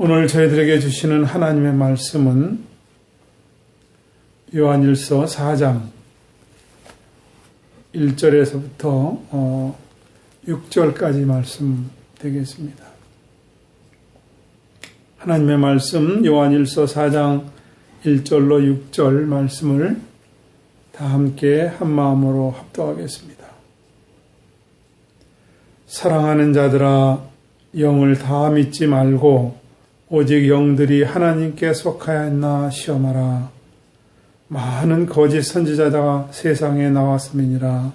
오늘 저희들에게 주시는 하나님의 말씀은 요한일서 4장 1절에서부터 6절까지 말씀 되겠습니다. 하나님의 말씀 요한일서 4장 1절로 6절 말씀을 다 함께 한마음으로 합독하겠습니다. 사랑하는 자들아, 영을 다 믿지 말고 오직 영들이 하나님께 속하였나 시험하라. 많은 거짓 선지자가 세상에 나왔음이니라.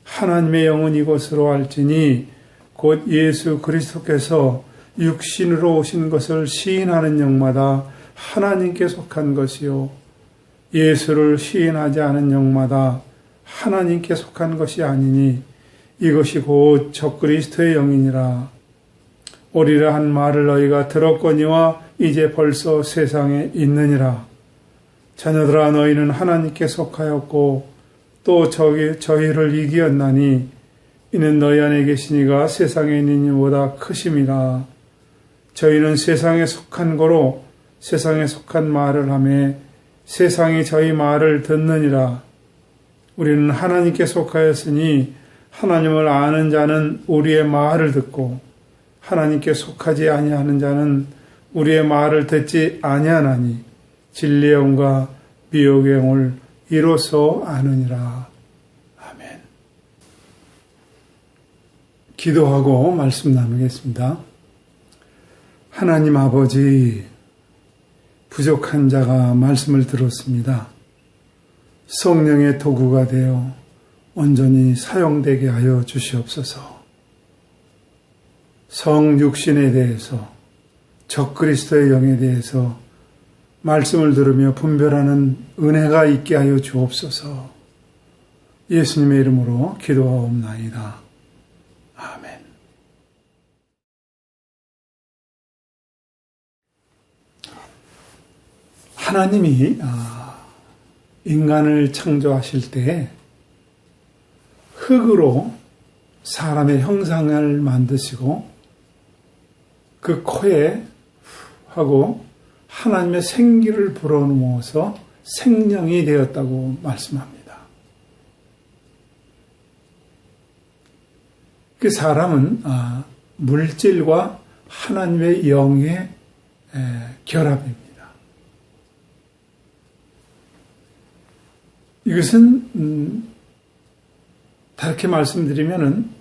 하나님의 영은 이것으로 알지니 곧 예수 그리스도께서 육신으로 오신 것을 시인하는 영마다 하나님께 속한 것이요, 예수를 시인하지 않은 영마다 하나님께 속한 것이 아니니 이것이 곧 적그리스도의 영이니라. 오리라 한 말을 너희가 들었거니와 이제 벌써 세상에 있느니라. 자녀들아, 너희는 하나님께 속하였고 또 저희를 이기었나니 이는 너희 안에 계신 이가 세상에 있는 이보다 크심이라. 저희는 세상에 속한 거로 세상에 속한 말을 하며 세상이 저희 말을 듣느니라. 우리는 하나님께 속하였으니 하나님을 아는 자는 우리의 말을 듣고 하나님께 속하지 아니하는 자는 우리의 말을 듣지 아니하나니 진리의 영과 미혹의 영을 이로써 아느니라. 아멘. 기도하고 말씀 나누겠습니다. 하나님 아버지, 부족한 자가 말씀을 들었습니다. 성령의 도구가 되어 온전히 사용되게 하여 주시옵소서. 성육신에 대해서, 적그리스도의 영에 대해서 말씀을 들으며 분별하는 은혜가 있게 하여 주옵소서. 예수님의 이름으로 기도하옵나이다. 아멘. 하나님이 인간을 창조하실 때 흙으로 사람의 형상을 만드시고 그 코에 하고 하나님의 생기를 불어넣어서 생명이 되었다고 말씀합니다. 그 사람은 물질과 하나님의 영의 결합입니다. 이것은 다르게 말씀드리면은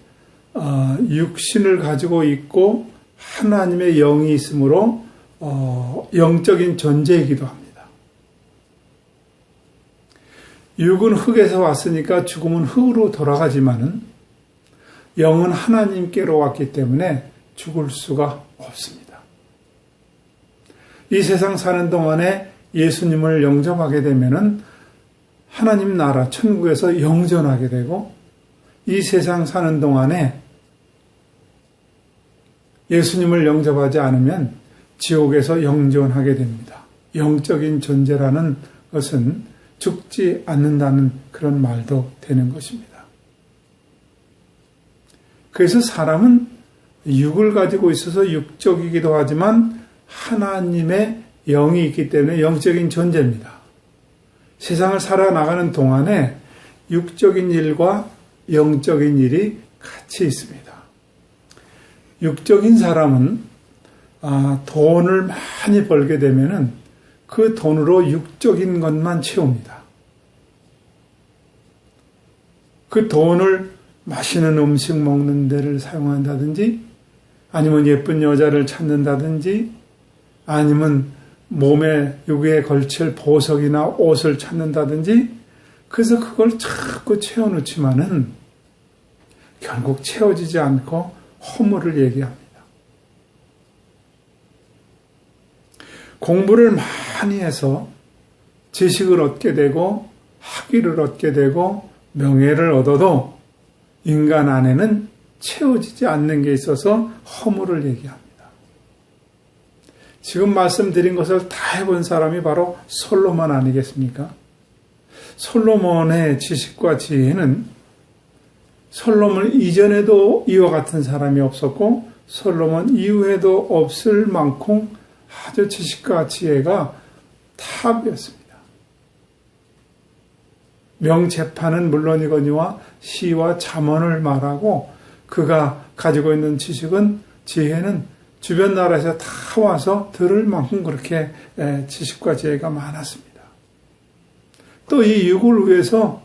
육신을 가지고 있고 하나님의 영이 있으므로 영적인 존재이기도 합니다. 육은 흙에서 왔으니까 죽음은 흙으로 돌아가지만은 영은 하나님께로 왔기 때문에 죽을 수가 없습니다. 이 세상 사는 동안에 예수님을 영접하게 되면은 하나님 나라 천국에서 영존하게 되고, 이 세상 사는 동안에 예수님을 영접하지 않으면 지옥에서 영존하게 됩니다. 영적인 존재라는 것은 죽지 않는다는 그런 말도 되는 것입니다. 그래서 사람은 육을 가지고 있어서 육적이기도 하지만 하나님의 영이 있기 때문에 영적인 존재입니다. 세상을 살아나가는 동안에 육적인 일과 영적인 일이 같이 있습니다. 육적인 사람은 돈을 많이 벌게 되면은 그 돈으로 육적인 것만 채웁니다. 그 돈을 맛있는 음식 먹는 데를 사용한다든지, 아니면 예쁜 여자를 찾는다든지, 아니면 몸에 육에 걸칠 보석이나 옷을 찾는다든지, 그래서 그걸 자꾸 채워놓지만은 결국 채워지지 않고 허물을 얘기합니다. 공부를 많이 해서 지식을 얻게 되고 학위를 얻게 되고 명예를 얻어도 인간 안에는 채워지지 않는 게 있어서 허물을 얘기합니다. 지금 말씀드린 것을 다 해본 사람이 바로 솔로몬 아니겠습니까? 솔로몬의 지식과 지혜는 솔로몬 이전에도 이와 같은 사람이 없었고 솔로몬 이후에도 없을 만큼 아주 지식과 지혜가 탑이었습니다. 명제판은 물론이거니와 시와 잠언을 말하고 그가 가지고 있는 지혜는 주변 나라에서 다 와서 들을 만큼 그렇게 지식과 지혜가 많았습니다. 또 이 육을 위해서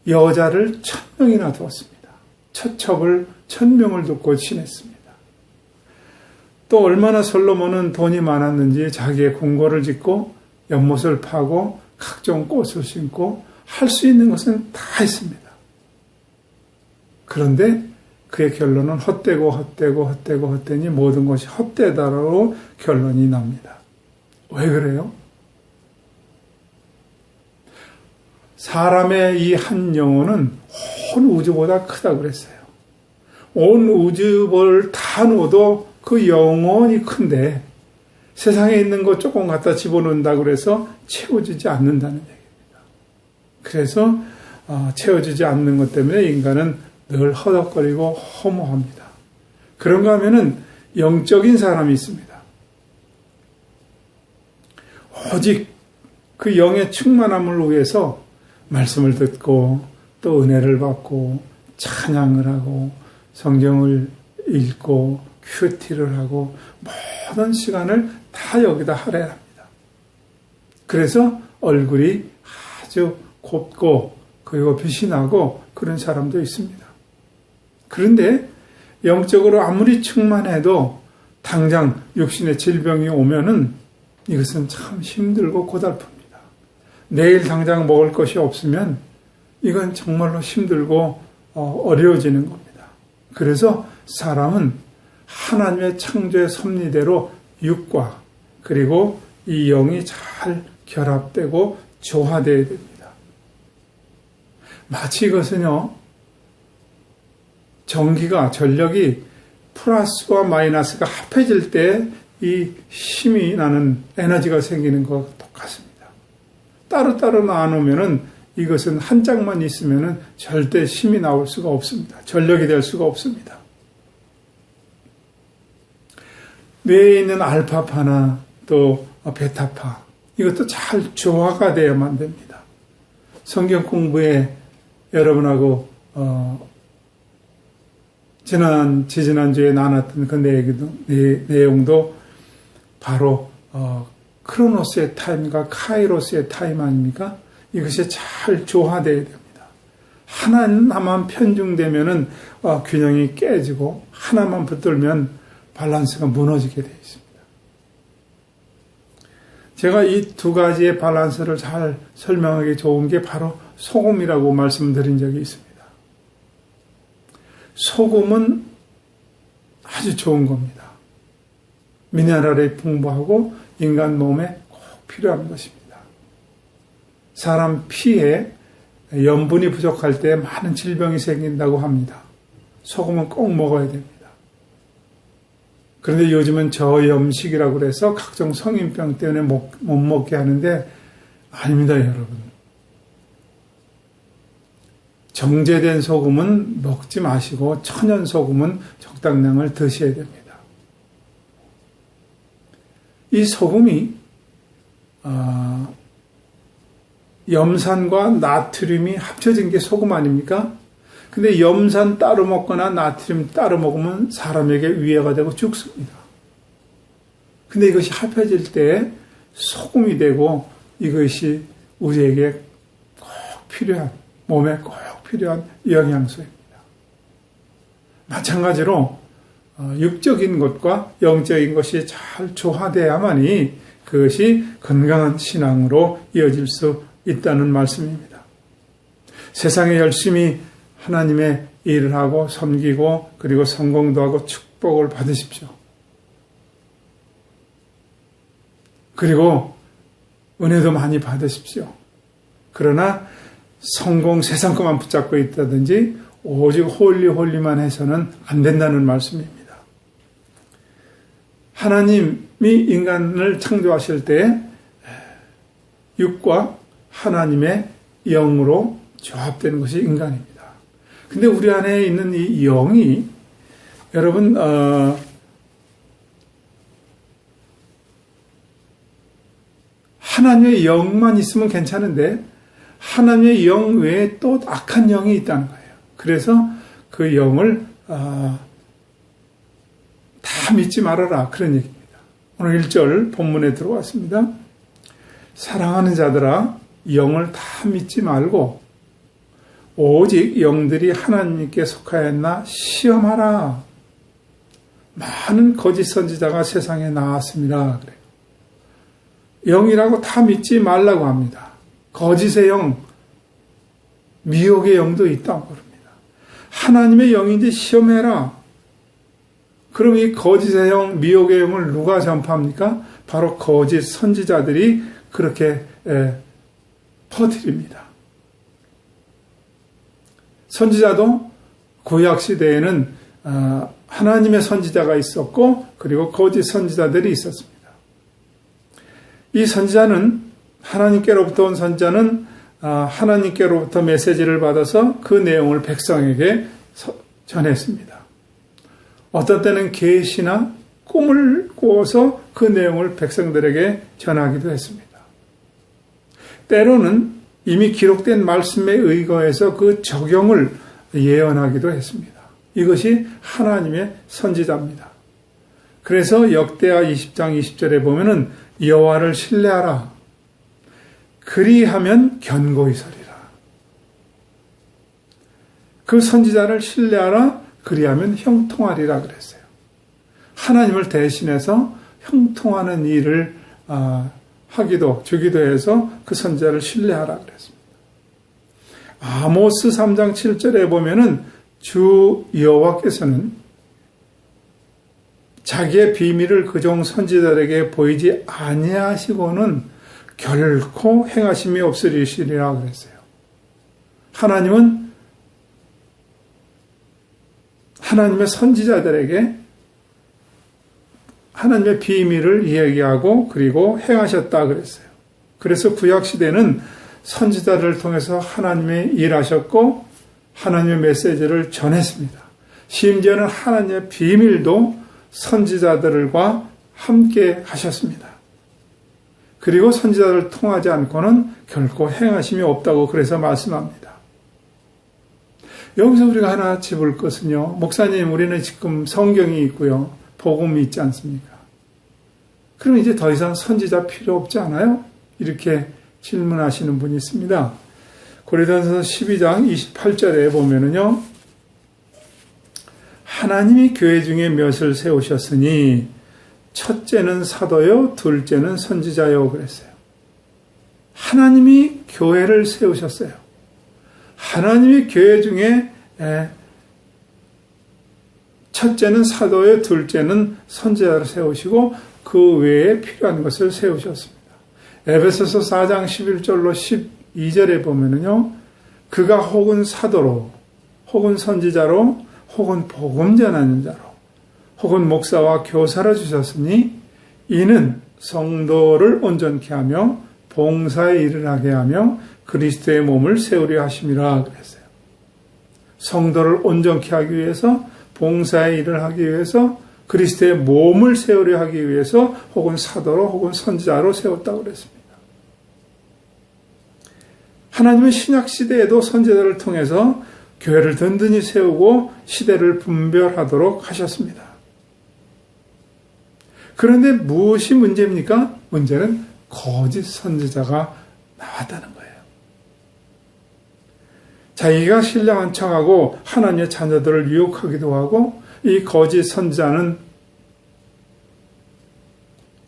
여자를 1000명이나 두었습니다. 처첩을 1000명을 두고 지냈습니다. 또 얼마나 솔로몬은 돈이 많았는지 자기의 궁궐을 짓고 연못을 파고 각종 꽃을 심고 할 수 있는 것은 다 했습니다. 그런데 그의 결론은 헛되니 모든 것이 헛되다로 결론이 납니다. 왜 그래요? 사람의 이 한 영혼은 온 우주보다 크다고 그랬어요. 온 우주를 다 놓아도 그 영혼이 큰데 세상에 있는 것 조금 갖다 집어넣는다고 그래서 채워지지 않는다는 얘기입니다. 그래서 채워지지 않는 것 때문에 인간은 늘 허덕거리고 허무합니다. 그런가 하면은 영적인 사람이 있습니다. 오직 그 영의 충만함을 위해서 말씀을 듣고 또 은혜를 받고 찬양을 하고 성경을 읽고 큐티를 하고 모든 시간을 다 여기다 할애합니다. 그래서 얼굴이 아주 곱고 그리고 빛이 나고 그런 사람도 있습니다. 그런데 영적으로 아무리 충만해도 당장 육신의 질병이 오면은 이것은 참 힘들고 고달픕니다. 내일 당장 먹을 것이 없으면 이건 정말로 힘들고 어려워지는 겁니다. 그래서 사람은 하나님의 창조의 섭리대로 육과 그리고 이 영이 잘 결합되고 조화되어야 됩니다. 마치 이것은요, 전력이 플러스와 마이너스가 합해질 때 이 힘이 나는 에너지가 생기는 것과 똑같습니다. 따로따로 나누면은 이것은 한 짝만 있으면은 절대 힘이 나올 수가 없습니다. 전력이 될 수가 없습니다. 뇌에 있는 알파파나 또 베타파, 이것도 잘 조화가 되어야만 됩니다. 성경 공부에 여러분하고 지지난주에 나눴던 그 내용도 바로 크로노스의 타임과 카이로스의 타임 아닙니까? 이것이 잘 조화되어야 됩니다. 하나만 편중되면은 균형이 깨지고 하나만 붙들면 밸런스가 무너지게 되어 있습니다. 제가 이 두 가지의 밸런스를 잘 설명하기 좋은 게 바로 소금이라고 말씀드린 적이 있습니다. 소금은 아주 좋은 겁니다. 미네랄이 풍부하고 인간 몸에 꼭 필요한 것입니다. 사람 피에 염분이 부족할 때 많은 질병이 생긴다고 합니다. 소금은 꼭 먹어야 됩니다. 그런데 요즘은 저염식이라고 해서 각종 성인병 때문에 못 먹게 하는데 아닙니다, 여러분. 정제된 소금은 먹지 마시고 천연 소금은 적당량을 드셔야 됩니다. 이 소금이 염산과 나트륨이 합쳐진 게 소금 아닙니까? 근데 염산 따로 먹거나 나트륨 따로 먹으면 사람에게 위해가 되고 죽습니다. 근데 이것이 합해질 때 소금이 되고 이것이 우리에게 꼭 필요한, 몸에 꼭 필요한 영양소입니다. 마찬가지로 육적인 것과 영적인 것이 잘 조화되어야만이 그것이 건강한 신앙으로 이어질 수 있다는 말씀입니다. 세상에 열심히 하나님의 일을 하고 섬기고 그리고 성공도 하고 축복을 받으십시오. 그리고 은혜도 많이 받으십시오. 그러나 성공 세상 것만 붙잡고 있다든지 오직 홀리만 해서는 안 된다는 말씀입니다. 하나님이 인간을 창조하실 때 육과 하나님의 영으로 조합되는 것이 인간입니다. 근데 우리 안에 있는 이 영이 여러분 하나님의 영만 있으면 괜찮은데 하나님의 영 외에 또 악한 영이 있다는 거예요. 그래서 그 영을 다 믿지 말아라, 그런 얘기입니다. 오늘 1절 본문에 들어왔습니다. 사랑하는 자들아, 영을 다 믿지 말고 오직 영들이 하나님께 속하였나 시험하라. 많은 거짓 선지자가 세상에 나왔습니다. 그래요. 영이라고 다 믿지 말라고 합니다. 거짓의 영, 미혹의 영도 있다고 그럽니다. 하나님의 영인지 시험해라. 그럼 이 거짓의 영, 미혹의 영을 누가 전파합니까? 바로 거짓 선지자들이 그렇게 퍼뜨립니다. 선지자도 구약 시대에는 하나님의 선지자가 있었고 그리고 거짓 선지자들이 있었습니다. 이 선지자는 하나님께로부터 온 선지자는 하나님께로부터 메시지를 받아서 그 내용을 백성에게 전했습니다. 어떤 때는 계시나 꿈을 꾸어서 그 내용을 백성들에게 전하기도 했습니다. 때로는 이미 기록된 말씀에 의거해서 그 적용을 예언하기도 했습니다. 이것이 하나님의 선지자입니다. 그래서 역대하 20장 20절에 보면은 여호와를 신뢰하라. 그리하면 견고히 서리라. 그 선지자를 신뢰하라. 그리하면 형통하리라 그랬어요. 하나님을 대신해서 형통하는 일을 주기도 해서 그 선지자를 신뢰하라 그랬습니다. 아모스 3장 7절에 보면은 주 여호와께서는 자기의 비밀을 그종 선지자들에게 보이지 아니하시고는 결코 행하심이 없으리시리라 그랬어요. 하나님은 하나님의 선지자들에게 하나님의 비밀을 이야기하고 그리고 행하셨다 그랬어요. 그래서 구약시대는 선지자들을 통해서 하나님이 일하셨고 하나님의 메시지를 전했습니다. 심지어는 하나님의 비밀도 선지자들과 함께 하셨습니다. 그리고 선지자를 통하지 않고는 결코 행하심이 없다고 그래서 말씀합니다. 여기서 우리가 하나 짚을 것은요. 목사님, 우리는 지금 성경이 있고요. 복음이 있지 않습니까? 그럼 이제 더 이상 선지자 필요 없지 않아요? 이렇게 질문하시는 분이 있습니다. 고린도전서 12장 28절에 보면은요. 하나님이 교회 중에 몇을 세우셨으니 첫째는 사도요, 둘째는 선지자요 그랬어요. 하나님이 교회를 세우셨어요. 하나님이 교회 중에 첫째는 사도요, 둘째는 선지자를 세우시고 그 외에 필요한 것을 세우셨습니다. 에베소서 4장 11절로 12절에 보면은요, 그가 혹은 사도로, 혹은 선지자로, 혹은 복음 전하는 자로, 혹은 목사와 교사로 주셨으니 이는 성도를 온전케 하며 봉사의 일을 하게 하며 그리스도의 몸을 세우려 하심이라 그랬어요. 성도를 온전케 하기 위해서, 봉사의 일을 하기 위해서, 그리스도의 몸을 세우려 하기 위해서 혹은 사도로 혹은 선지자로 세웠다고 그랬습니다. 하나님은 신약시대에도 선지자를 통해서 교회를 든든히 세우고 시대를 분별하도록 하셨습니다. 그런데 무엇이 문제입니까? 문제는 거짓 선지자가 나왔다는 거예요. 자기가 신령한 척하고 하나님의 자녀들을 유혹하기도 하고 이 거짓 선지자는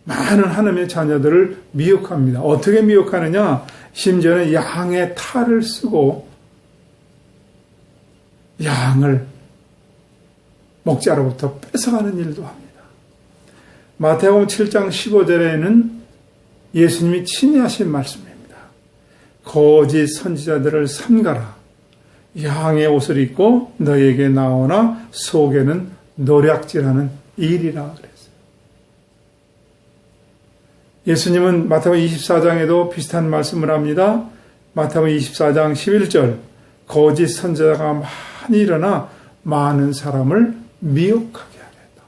많은 하나님의 자녀들을 미혹합니다. 어떻게 미혹하느냐? 심지어는 양의 탈을 쓰고 양을 목자로부터 뺏어가는 일도 합니다. 마태복음 7장 15절에는 예수님이 친히 하신 말씀입니다. 거짓 선지자들을 삼가라. 양의 옷을 입고 너에게 나오나 속에는 노략질하는 일이라 그랬어요. 예수님은 마태복음 24장에도 비슷한 말씀을 합니다. 마태복음 24장 11절 거짓 선지자가 많이 일어나 많은 사람을 미혹하게 하겠다.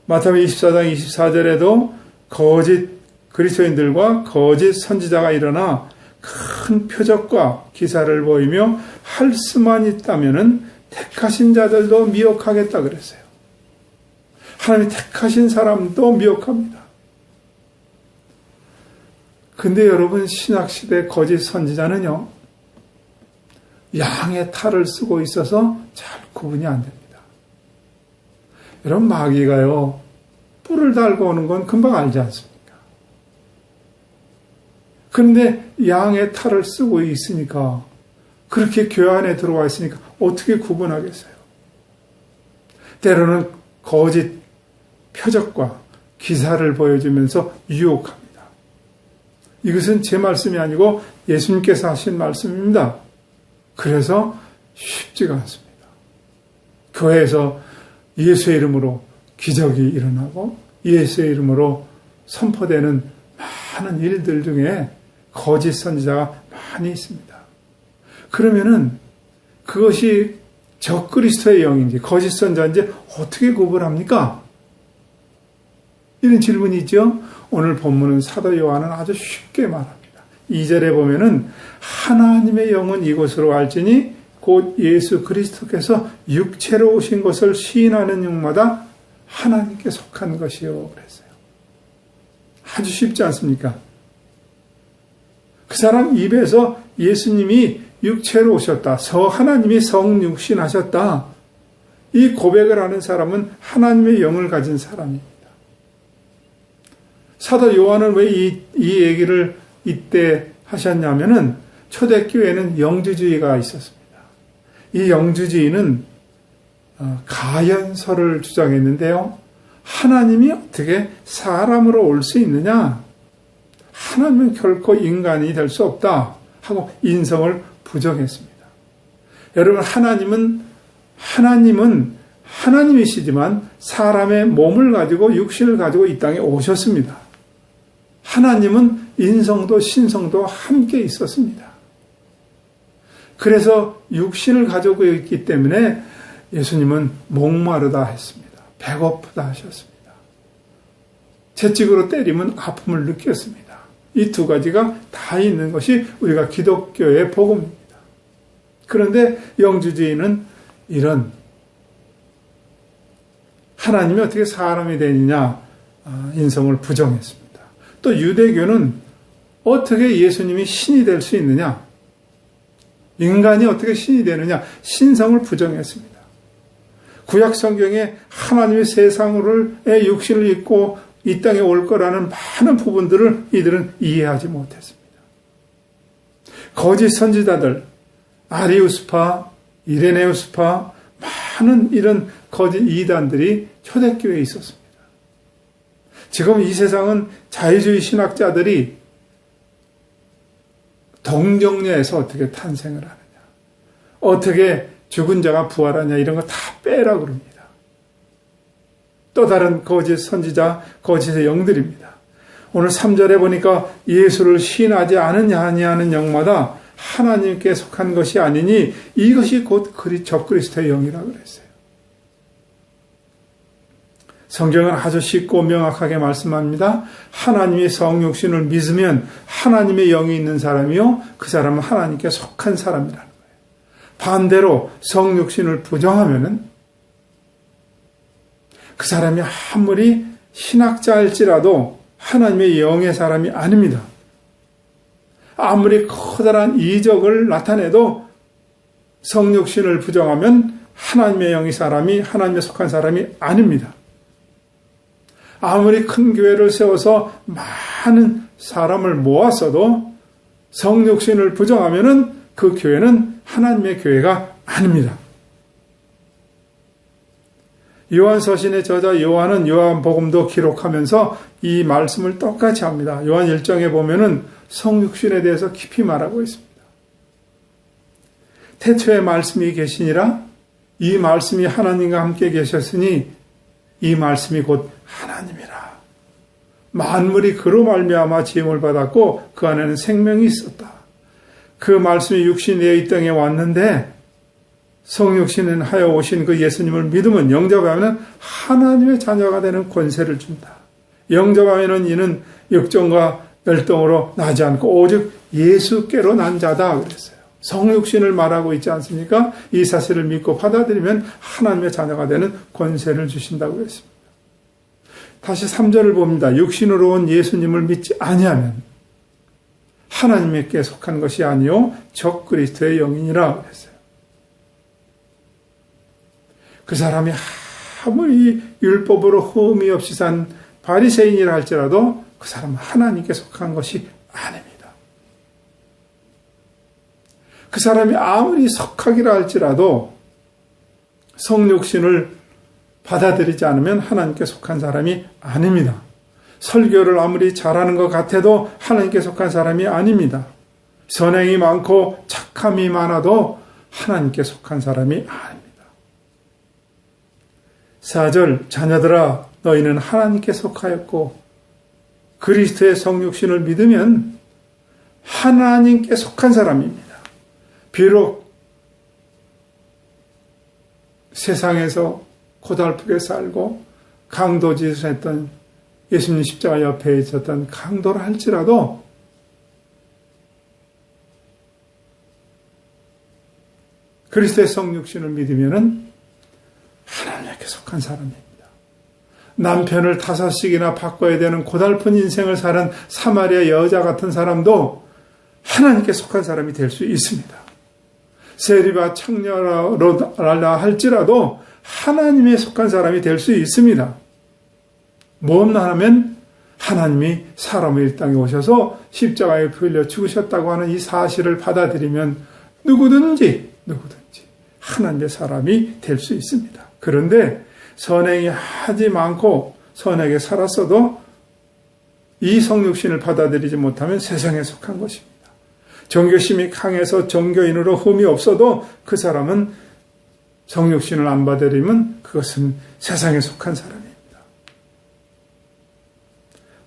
마태복음 24장 24절에도 거짓 그리스도인들과 거짓 선지자가 일어나 큰 표적과 기사를 보이며 할 수만 있다면은 택하신 자들도 미혹하겠다 그랬어요. 하나님이 택하신 사람도 미혹합니다. 근데 여러분, 신약시대 거짓 선지자는요, 양의 탈을 쓰고 있어서 잘 구분이 안 됩니다. 여러분, 마귀가요, 뿔을 달고 오는 건 금방 알지 않습니까? 그런데 양의 탈을 쓰고 있으니까, 그렇게 교회 안에 들어와 있으니까 어떻게 구분하겠어요? 때로는 거짓 표적과 기사를 보여주면서 유혹합니다. 이것은 제 말씀이 아니고 예수님께서 하신 말씀입니다. 그래서 쉽지가 않습니다. 교회에서 예수의 이름으로 기적이 일어나고 예수의 이름으로 선포되는 많은 일들 중에 거짓 선지자가 많이 있습니다. 그러면은 그것이 적그리스도의 영인지 거짓 선지자인지 어떻게 구분합니까? 이런 질문이 있죠. 오늘 본문은 사도 요한은 아주 쉽게 말합니다. 2절에 보면은 하나님의 영은 이곳으로 알지니 곧 예수 그리스도께서 육체로 오신 것을 시인하는 영마다 하나님께 속한 것이요 그랬어요. 아주 쉽지 않습니까? 그 사람 입에서 예수님이 육체로 오셨다. 하나님이 성육신하셨다. 이 고백을 하는 사람은 하나님의 영을 가진 사람입니다. 사도 요한은 왜 이 얘기를 이때 하셨냐면은 초대교회에는 영주주의가 있었습니다. 이 영주주의는 가연설을 주장했는데요. 하나님이 어떻게 사람으로 올 수 있느냐? 하나님은 결코 인간이 될 수 없다 하고 인성을 부정했습니다. 여러분, 하나님은 하나님이시지만 사람의 몸을 가지고 육신을 가지고 이 땅에 오셨습니다. 하나님은 인성도 신성도 함께 있었습니다. 그래서 육신을 가지고 있기 때문에 예수님은 목마르다 했습니다. 배고프다 하셨습니다. 채찍으로 때리면 아픔을 느꼈습니다. 이 두 가지가 다 있는 것이 우리가 기독교의 복음입니다. 그런데 영주주의는 이런 하나님이 어떻게 사람이 되느냐 인성을 부정했습니다. 또 유대교는 어떻게 예수님이 신이 될 수 있느냐, 인간이 어떻게 신이 되느냐 신성을 부정했습니다. 구약 성경에 하나님이 세상의 육신을 입고 이 땅에 올 거라는 많은 부분들을 이들은 이해하지 못했습니다. 거짓 선지자들, 아리우스파, 이레네우스파, 많은 이런 거짓 이단들이 초대교회에 있었습니다. 지금 이 세상은 자유주의 신학자들이 동정녀에서 어떻게 탄생을 하느냐, 어떻게 죽은 자가 부활하냐 이런 거 다 빼라 그럽니다. 또 다른 거짓 선지자, 거짓의 영들입니다. 오늘 3절에 보니까 예수를 시인하지 않으냐 하는 영마다 하나님께 속한 것이 아니니 이것이 곧 적그리스도의 영이라고 그랬어요. 성경은 아주 쉽고 명확하게 말씀합니다. 하나님의 성육신을 믿으면 하나님의 영이 있는 사람이요, 그 사람은 하나님께 속한 사람이라는 거예요. 반대로 성육신을 부정하면은 그 사람이 아무리 신학자일지라도 하나님의 영의 사람이 아닙니다. 아무리 커다란 이적을 나타내도 성육신을 부정하면 하나님의 영의 사람이, 하나님에 속한 사람이 아닙니다. 아무리 큰 교회를 세워서 많은 사람을 모았어도 성육신을 부정하면은 그 교회는 하나님의 교회가 아닙니다. 요한서신의 저자 요한은 요한복음도 기록하면서 이 말씀을 똑같이 합니다. 요한 1장에 보면은 성육신에 대해서 깊이 말하고 있습니다. 태초에 말씀이 계시니라, 이 말씀이 하나님과 함께 계셨으니 이 말씀이 곧 하나님이라. 만물이 그로 말미암아 지음을 받았고 그 안에는 생명이 있었다. 그 말씀이 육신되어 이 땅에 왔는데 성육신은 하여 오신 그 예수님을 믿으면 영접하면 하나님의 자녀가 되는 권세를 준다. 영접하면은 이는 역정과 멸동으로 나지 않고 오직 예수께로 난 자다 그랬어요. 성육신을 말하고 있지 않습니까? 이 사실을 믿고 받아들이면 하나님의 자녀가 되는 권세를 주신다고 했습니다. 다시 3절을 봅니다. 육신으로 온 예수님을 믿지 아니하면 하나님께 속한 것이 아니요 적 그리스도의 영이니라 그랬어요. 그 사람이 아무리 율법으로 흠이 없이 산 바리새인이라 할지라도 그 사람은 하나님께 속한 것이 아닙니다. 그 사람이 아무리 석학이라 할지라도 성육신을 받아들이지 않으면 하나님께 속한 사람이 아닙니다. 설교를 아무리 잘하는 것 같아도 하나님께 속한 사람이 아닙니다. 선행이 많고 착함이 많아도 하나님께 속한 사람이 아닙니다. 4절 자녀들아 너희는 하나님께 속하였고 그리스도의 성육신을 믿으면 하나님께 속한 사람입니다. 비록 세상에서 고달프게 살고 강도짓을 했던 예수님 십자가 옆에 있었던 강도를 할지라도 그리스도의 성육신을 믿으면 하나님께 속한 사람입니다. 남편을 5씩이나 바꿔야 되는 고달픈 인생을 사는 사마리아 여자 같은 사람도 하나님께 속한 사람이 될 수 있습니다. 세리바 창녀라 할지라도 하나님에 속한 사람이 될 수 있습니다. 무엇만 하면 하나님이 사람의 이 땅에 오셔서 십자가에 풀려 죽으셨다고 하는 이 사실을 받아들이면 누구든지 하나님의 사람이 될 수 있습니다. 그런데 선행이 하지 않고 선하게 살았어도 이 성육신을 받아들이지 못하면 세상에 속한 것입니다. 종교심이 강해서 종교인으로 흠이 없어도 그 사람은 성육신을 안 받아들이면 그것은 세상에 속한 사람입니다.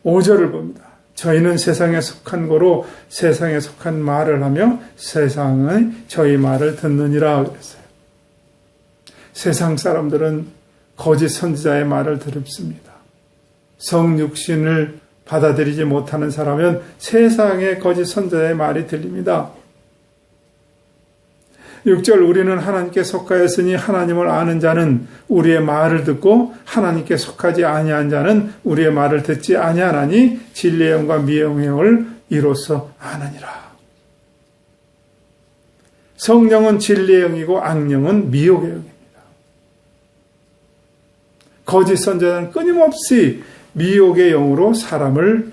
5절을 봅니다. 저희는 세상에 속한 거로 세상에 속한 말을 하며 세상의 저희 말을 듣느니라 그랬어요. 세상 사람들은 거짓 선지자의 말을 들읍니다. 성육신을 받아들이지 못하는 사람은 세상의 거짓 선지자의 말이 들립니다. 6절 우리는 하나님께 속하였으니 하나님을 아는 자는 우리의 말을 듣고 하나님께 속하지 아니한 자는 우리의 말을 듣지 아니하나니 진리의 영과 미행의 영을 이로써 아느니라. 성령은 진리의 영이고 악령은 미혹의 영입니다. 거짓 선지자는 끊임없이 미혹의 영으로 사람을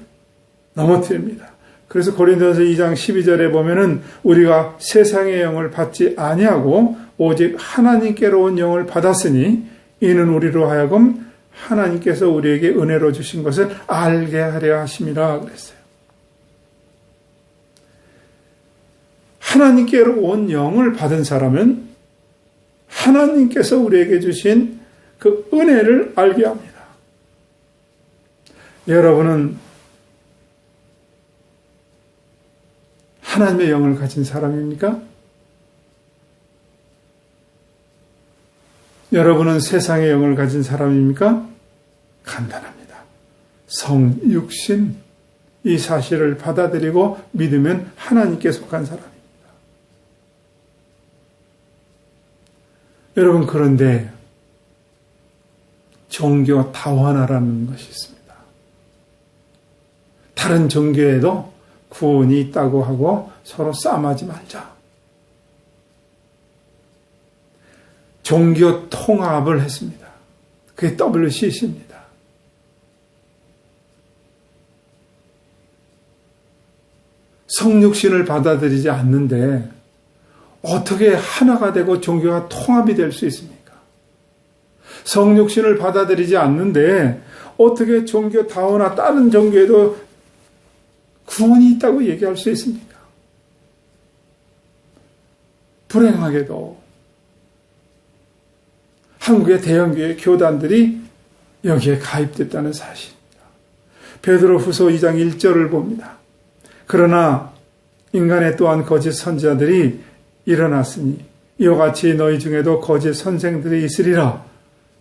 넘어뜨립니다. 그래서 고린도전서 2장 12절에 보면은 우리가 세상의 영을 받지 아니하고 오직 하나님께로 온 영을 받았으니 이는 우리로 하여금 하나님께서 우리에게 은혜로 주신 것을 알게 하려 하심이라 그랬어요. 하나님께로 온 영을 받은 사람은 하나님께서 우리에게 주신 그 은혜를 알게 합니다. 여러분은 하나님의 영을 가진 사람입니까? 여러분은 세상의 영을 가진 사람입니까? 간단합니다. 성육신, 이 사실을 받아들이고 믿으면 하나님께 속한 사람입니다. 여러분, 그런데 종교 다원화라는 것이 있습니다. 다른 종교에도 구원이 있다고 하고 서로 싸움하지 말자. 종교 통합을 했습니다. 그게 WCC입니다. 성육신을 받아들이지 않는데 어떻게 하나가 되고 종교가 통합이 될 수 있습니까? 성육신을 받아들이지 않는데 어떻게 종교 다원화 다른 종교에도 구원이 있다고 얘기할 수 있습니까? 불행하게도 한국의 대형교회 교단들이 여기에 가입됐다는 사실입니다. 베드로후서 2장 1절을 봅니다. 그러나 인간의 또한 거짓 선지자들이 일어났으니 이와 같이 너희 중에도 거짓 선생들이 있으리라.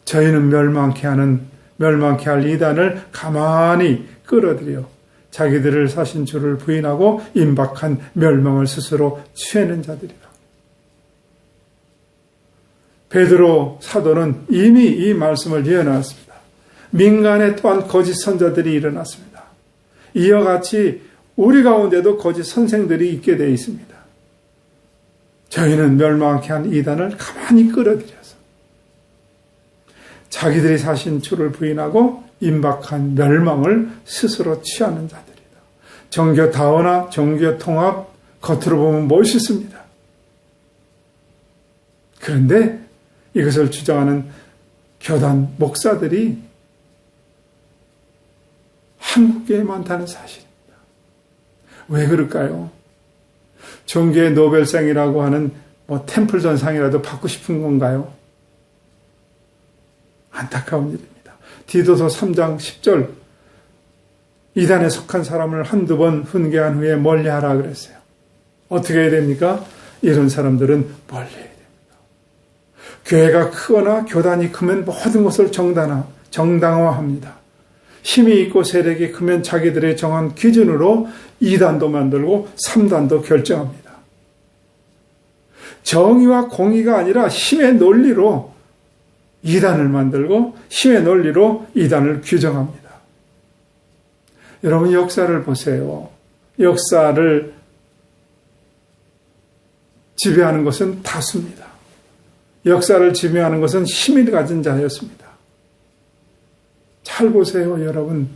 저희는 멸망케 하는 멸망케 할 이단을 가만히 끌어들여 자기들을 사신 주를 부인하고 임박한 멸망을 스스로 취하는 자들이다. 베드로 사도는 이미 이 말씀을 예언하였습니다. 민간에 또한 거짓 선자들이 일어났습니다. 이와 같이 우리 가운데도 거짓 선생들이 있게 되어 있습니다. 저희는 멸망케 한 이단을 가만히 끌어들여서 자기들이 사신 주를 부인하고 임박한 멸망을 스스로 취하는 자들이다. 정교 다원화, 정교 통합, 겉으로 보면 멋있습니다. 그런데 이것을 주장하는 교단 목사들이 한국에 많다는 사실입니다. 왜 그럴까요? 종교의 노벨상이라고 하는 템플전 상이라도 받고 싶은 건가요? 안타까운 일입니다. 디도서 3장 10절 이단에 속한 사람을 한두 번 훈계한 후에 멀리하라 그랬어요. 어떻게 해야 됩니까? 이런 사람들은 멀리해야 됩니다. 교회가 크거나 교단이 크면 모든 것을 정당화합니다. 힘이 있고 세력이 크면 자기들의 정한 기준으로 2단도 만들고 3단도 결정합니다. 정의와 공의가 아니라 힘의 논리로 2단을 만들고 힘의 논리로 2단을 규정합니다. 여러분 역사를 보세요. 역사를 지배하는 것은 다수입니다. 역사를 지배하는 것은 힘을 가진 자였습니다. 잘 보세요, 여러분.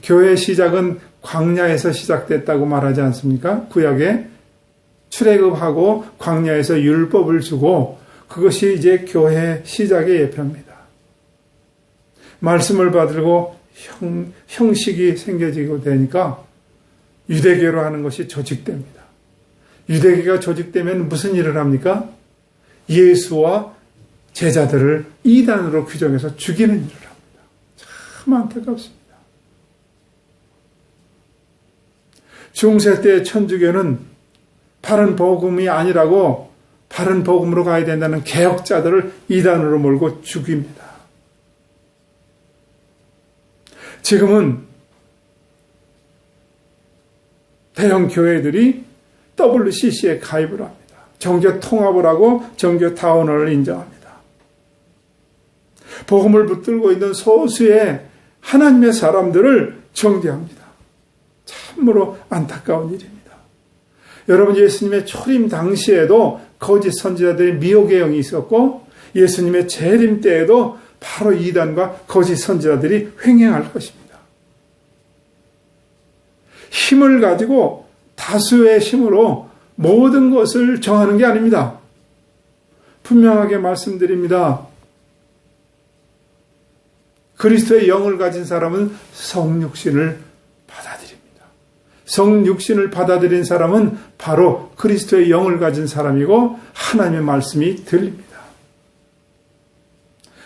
교회의 시작은 광야에서 시작됐다고 말하지 않습니까? 구약에 출애굽하고 광야에서 율법을 주고 그것이 이제 교회의 시작의 예표입니다. 말씀을 받들고 형식이 생겨지고 되니까 유대교로 하는 것이 조직됩니다. 유대교가 조직되면 무슨 일을 합니까? 예수와 제자들을 이단으로 규정해서 죽이는 일을 합니다. 참 안타깝습니다. 중세 때 천주교는 바른 복음이 아니라고 바른 복음으로 가야 된다는 개혁자들을 이단으로 몰고 죽입니다. 지금은 대형 교회들이 WCC에 가입을 합니다. 정교 통합을 하고 정교 다원화를 인정합니다. 복음을 붙들고 있는 소수의 하나님의 사람들을 정죄합니다. 참으로 안타까운 일입니다. 여러분 예수님의 초림 당시에도 거짓 선지자들의 미혹의 영이 있었고 예수님의 재림 때에도 바로 이단과 거짓 선지자들이 횡행할 것입니다. 힘을 가지고 다수의 힘으로 모든 것을 정하는 게 아닙니다. 분명하게 말씀드립니다. 그리스도의 영을 가진 사람은 성육신을 받아들입니다. 성육신을 받아들인 사람은 바로 그리스도의 영을 가진 사람이고 하나님의 말씀이 들립니다.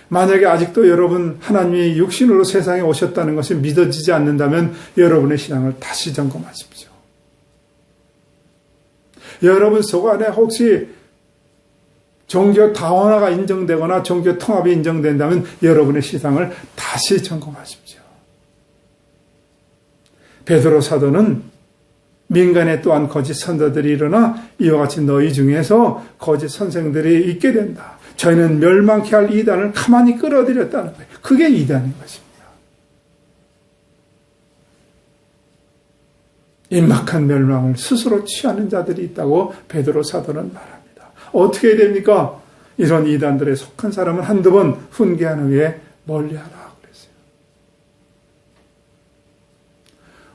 만약에 아직도 여러분 하나님이 육신으로 세상에 오셨다는 것이 믿어지지 않는다면 여러분의 신앙을 다시 점검하십시오. 여러분 속 안에 혹시 종교 다원화가 인정되거나 종교 통합이 인정된다면 여러분의 신앙을 다시 점검하십시오. 베드로 사도는 민간에 또한 거짓 선자들이 일어나 이와 같이 너희 중에서 거짓 선생들이 있게 된다. 저희는 멸망케 할 이단을 가만히 끌어들였다는 거예요. 그게 이단인 것입니다. 임박한 멸망을 스스로 취하는 자들이 있다고 베드로 사도는 말합니다. 어떻게 해야 됩니까? 이런 이단들에 속한 사람은 한두 번 훈계한 후에 멀리하라 그랬어요.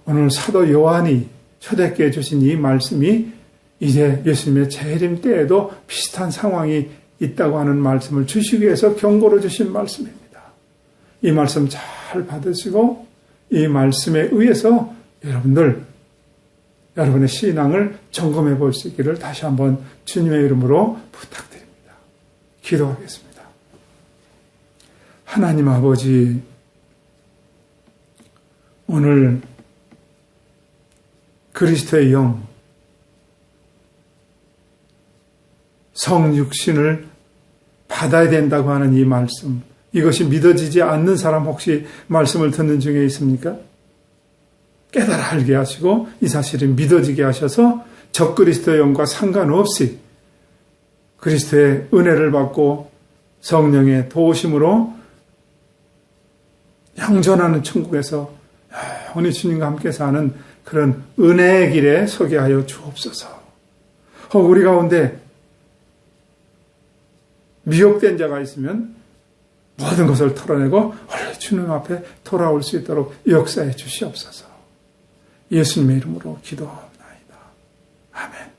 오늘 사도 요한이 초대교회에 주신 이 말씀이 이제 예수님의 재림 때에도 비슷한 상황이 있다고 하는 말씀을 주시기 위해서 경고로 주신 말씀입니다. 이 말씀 잘 받으시고 이 말씀에 의해서 여러분의 신앙을 점검해 볼 수 있기를 다시 한번 주님의 이름으로 부탁드립니다. 기도하겠습니다. 하나님 아버지, 오늘 그리스도의 영, 성육신을 받아야 된다고 하는 이 말씀, 이것이 믿어지지 않는 사람 혹시 말씀을 듣는 중에 있습니까? 깨달아 알게 하시고 이 사실을 믿어지게 하셔서 적그리스도의 영과 상관없이 그리스도의 은혜를 받고 성령의 도우심으로 영전하는 천국에서 영원히 주님과 함께 사는 그런 은혜의 길에 서게 하여 주옵소서. 우리 가운데 미혹된 자가 있으면 모든 것을 털어내고 원래 주님 앞에 돌아올 수 있도록 역사해 주시옵소서. 예수님의 이름으로 기도합니다. 아멘.